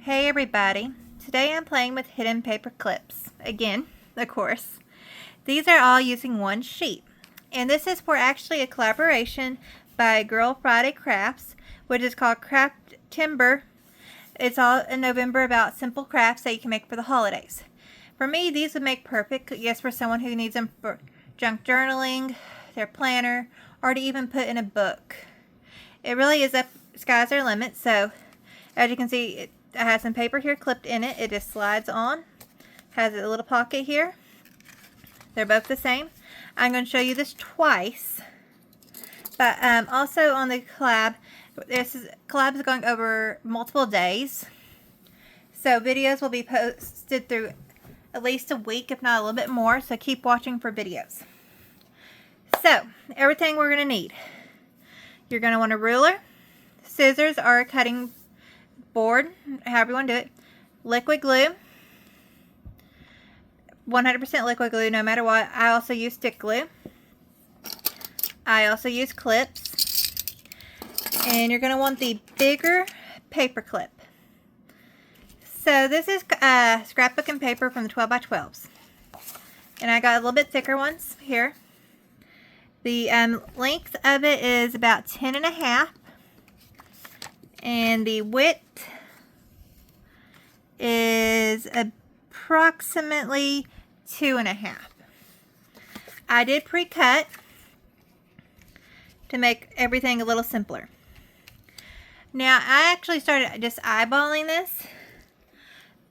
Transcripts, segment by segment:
Hey everybody, today I'm playing with hidden paper clips. Again, of course. These are all using one sheet. And this is for actually a collaboration by Girl Friday Crafts, which is called Craft Timber. It's all in November about simple crafts that you can make for the holidays. For me, these would make perfect, yes, for someone who needs them for junk journaling, their planner, or to even put in a book. It really is up, sky's our limit, so as you can see, it has some paper here clipped in it. It just slides on. Has a little pocket here. They're both the same. I'm going to show you this twice. But also on the collab, collab is going over multiple days. So videos will be posted through at least a week, if not a little bit more. So keep watching for videos. So, everything we're going to need. You're going to want a ruler, scissors or a cutting board, however you want to do it, liquid glue, 100% liquid glue no matter what. I also use stick glue. I also use clips. And you're going to want the bigger paper clip. So this is scrapbook and paper from the 12 by 12s. And I got a little bit thicker ones here. The length of it is about 10.5. And the width is approximately 2.5. I did pre-cut to make everything a little simpler. Now, I actually started just eyeballing this,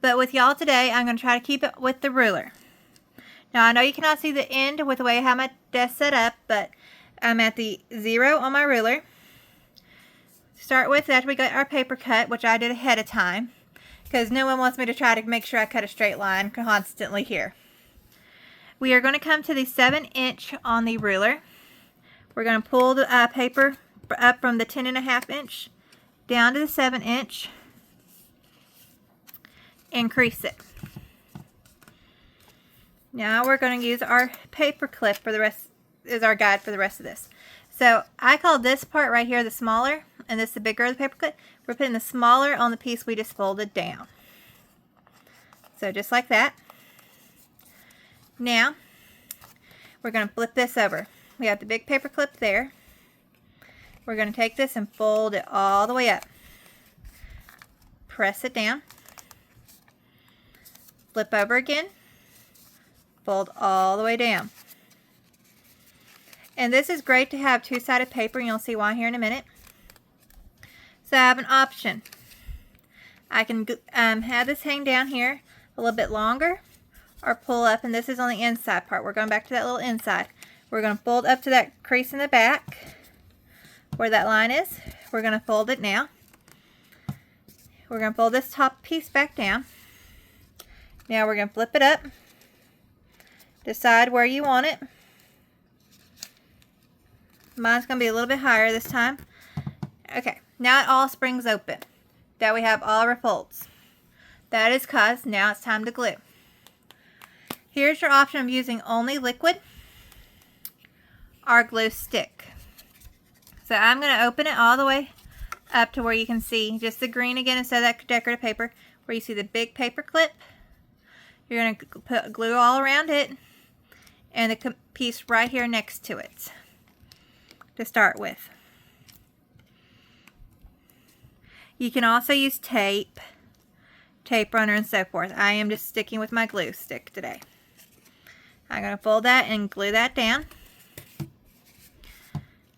but with y'all today, I'm going to try to keep it with the ruler. Now, I know you cannot see the end with the way I have my desk set up, but I'm at the 0 on my ruler. Start with after we got our paper cut, which I did ahead of time, because no one wants me to try to make sure I cut a straight line constantly here. We are going to come to the 7-inch on the ruler. We're going to pull the paper up from the 10.5 inch down to the 7-inch, increase it. Now we're going to use our paper clip for the rest, is our guide for the rest of this. So I call this part right here the smaller, and this the bigger of the paper clip. We're putting the smaller on the piece we just folded down. So just like that. Now we're going to flip this over. We have the big paper clip there. We're going to take this and fold it all the way up. Press it down. Flip over again. Fold all the way down. And this is great to have two-sided paper, and you'll see why here in a minute. So I have an option. I can have this hang down here a little bit longer or pull up, and this is on the inside part. We're going back to that little inside. We're going to fold up to that crease in the back where that line is. We're going to fold it now. We're going to fold this top piece back down. Now we're going to flip it up. Decide where you want it. Mine's going to be a little bit higher this time. Okay, now it all springs open. Now we have all our folds. That is because now it's time to glue. Here's your option of using only liquid or glue stick. So I'm going to open it all the way up to where you can see just the green again instead of that decorative paper, where you see the big paper clip. You're going to put glue all around it and the piece right here next to it to start with. You can also use tape runner, and so forth. I am just sticking with my glue stick today. I'm going to fold that and glue that down.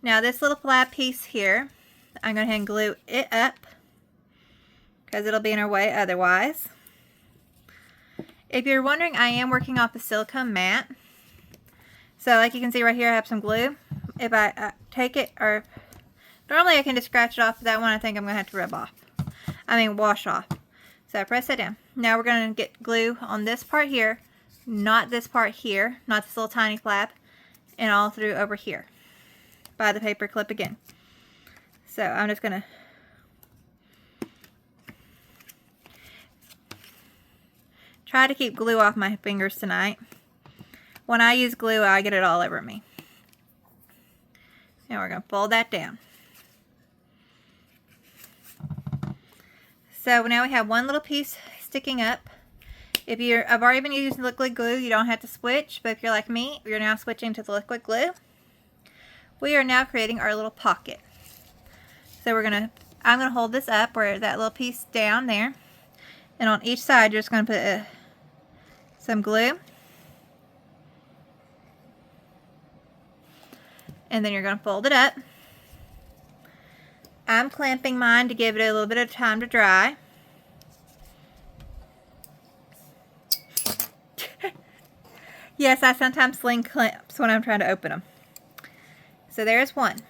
Now this little flat piece here, I'm going to go ahead and glue it up because it'll be in our way otherwise. If you're wondering, I am working off a silicone mat. So like you can see right here, I have some glue. If I take it, or normally I can just scratch it off, but that one I think I'm going to have to rub off. Wash off. So I press it down. Now we're going to get glue on this part here, not this part here, not this little tiny flap, and all through over here by the paper clip again. So I'm just going to try to keep glue off my fingers tonight. When I use glue, I get it all over me. Now we're going to fold that down. So now we have one little piece sticking up. I've already been using liquid glue, you don't have to switch, but if you're like me, you're now switching to the liquid glue. We are now creating our little pocket. So I'm gonna hold this up where that little piece down there, and on each side you're just gonna put some glue, and then you're gonna fold it up. I'm clamping mine to give it a little bit of time to dry. Yes, I sometimes sling clamps when I'm trying to open them. So there's one.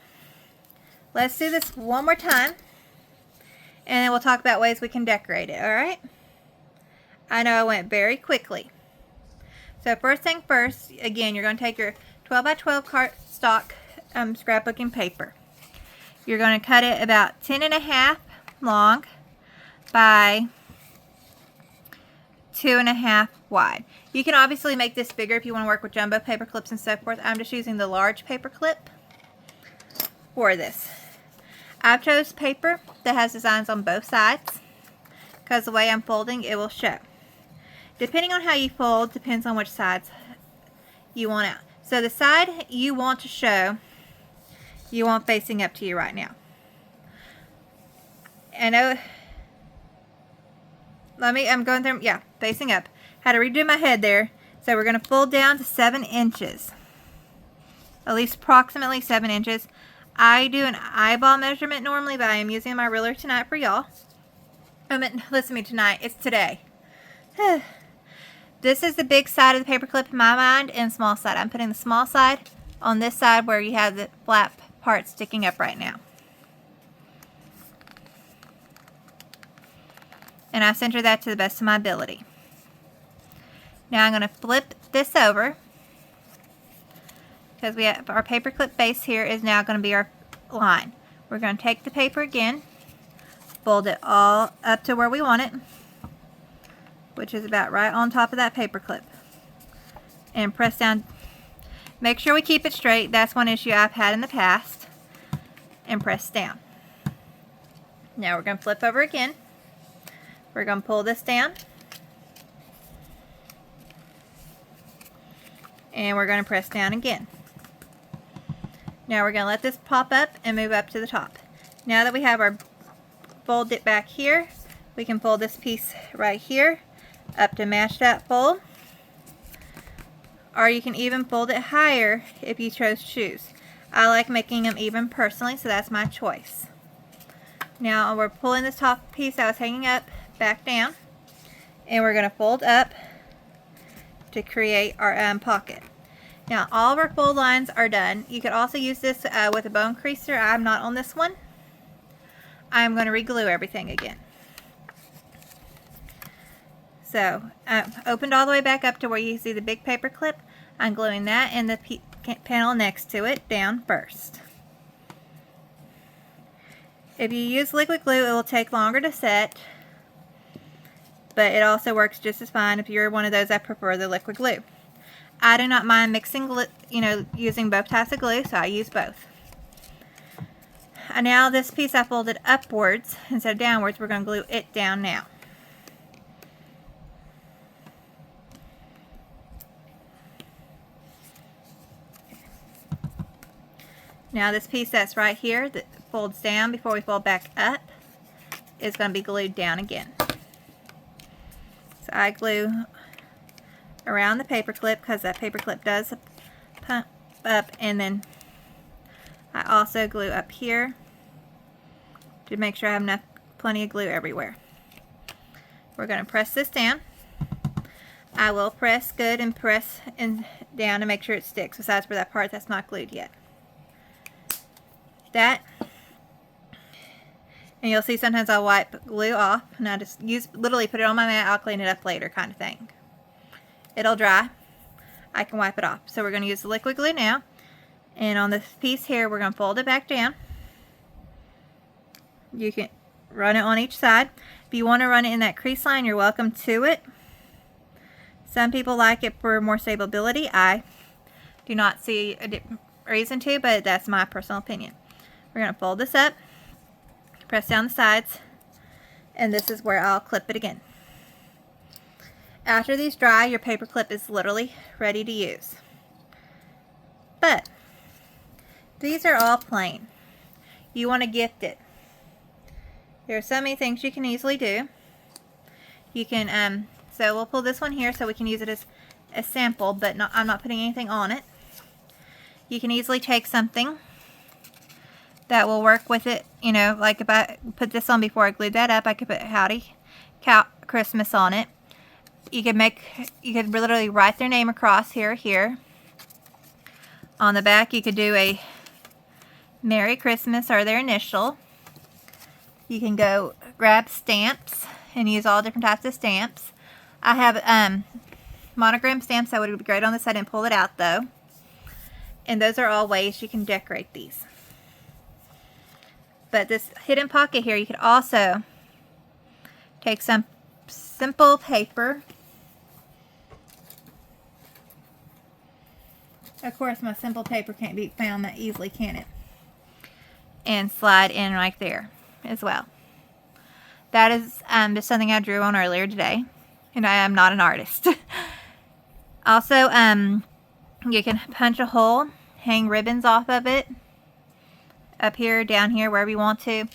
Let's do this one more time, and then we'll talk about ways we can decorate it, alright? I know I went very quickly. So first thing first, again, you're going to take your 12 by 12 cardstock scrapbooking paper. You're going to cut it about 10.5 long by 2.5 wide. You can obviously make this bigger if you want to work with jumbo paper clips and so forth. I'm just using the large paper clip for this. I've chose paper that has designs on both sides because the way I'm folding, it will show. Depending on how you fold, depends on which sides you want out. So the side you want to show, you want facing up to you right now. I know, I'm going through, yeah, facing up. Had to redo my head there. So we're going to fold down to 7 inches. At least approximately 7 inches. I do an eyeball measurement normally, but I am using my ruler tonight for y'all. Listen to me tonight. It's today. This is the big side of the paper clip in my mind, and small side. I'm putting the small side on this side where you have the flap part sticking up right now. And I center that to the best of my ability. Now I'm going to flip this over, because we have our paper clip base here is now going to be our line. We're going to take the paper again, fold it all up to where we want it, which is about right on top of that paper clip, and press down. Make sure we keep it straight. That's one issue I've had in the past. And press down. Now we're going to flip over again. We're going to pull this down, and we're going to press down again. Now we're going to let this pop up and move up to the top. Now that we have our fold it back here, we can fold this piece right here up to match that fold. Or you can even fold it higher if you chose to choose. I like making them even personally, so that's my choice. Now we're pulling this top piece that was hanging up back down, and we're going to fold up to create our pocket. Now all of our fold lines are done. You could also use this with a bone creaser. I'm not on this one. I'm going to re-glue everything again. So I've opened all the way back up to where you see the big paper clip. I'm gluing that and the panel next to it down first. If you use liquid glue, it will take longer to set, but it also works just as fine if you're one of those that prefer the liquid glue. I do not mind mixing glue, using both types of glue, so I use both. And now this piece I folded upwards instead of downwards, we're going to glue it down now. Now this piece that's right here that folds down before we fold back up is going to be glued down again. So I glue around the paper clip because that paper clip does pump up, and then I also glue up here to make sure I have plenty of glue everywhere. We're going to press this down. I will press good and press down to make sure it sticks, besides for that part that's not glued yet. That, and you'll see sometimes I'll wipe glue off, and I just literally put it on my mat. I'll clean it up later, kind of thing. It'll dry. I can wipe it off. So we're going to use the liquid glue now, and on this piece here we're going to fold it back down. You can run it on each side. If you want to run it in that crease line, you're welcome to it. Some people like it for more stability. I do not see a reason to, but that's my personal opinion. We're going to fold this up, press down the sides, And this is where I'll clip it again. After these dry, your paper clip is literally ready to use. But these are all plain. You want to gift it. There are so many things you can easily do. You can, so we'll pull this one here so we can use it as a sample, but I'm not putting anything on it. You can easily take something that will work with it. You know, like if I put this on before I glued that up, I could put Howdy Cow Christmas on it. You could literally write their name across here. On the back, you could do a Merry Christmas or their initial. You can go grab stamps and use all different types of stamps. I have monogram stamps that would be great on this. I didn't pull it out though. And those are all ways you can decorate these. But this hidden pocket here, you could also take some simple paper. Of course, my simple paper can't be found that easily, can it? And slide in right there as well. That is just something I drew on earlier today, and I am not an artist. Also, you can punch a hole, hang ribbons off of it, up here, down here, wherever you want to.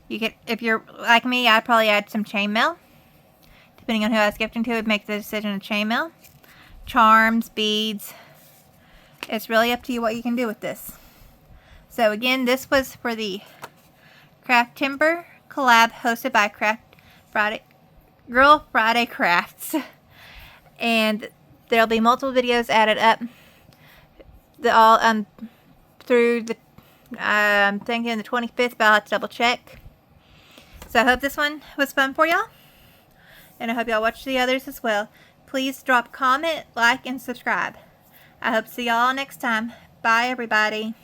You could, if you're like me, I'd probably add some chainmail. Depending on who I was gifting to, would make the decision of chainmail, charms, beads. It's really up to you what you can do with this. So again, this was for the Craft Timber collab hosted by Girl Friday Crafts. And there'll be multiple videos added up. Through the I'm thinking the 25th, but I'll have to double check. So I hope this one was fun for y'all. And I hope y'all watch the others as well. Please drop a comment, like, and subscribe. I hope to see y'all next time. Bye, everybody.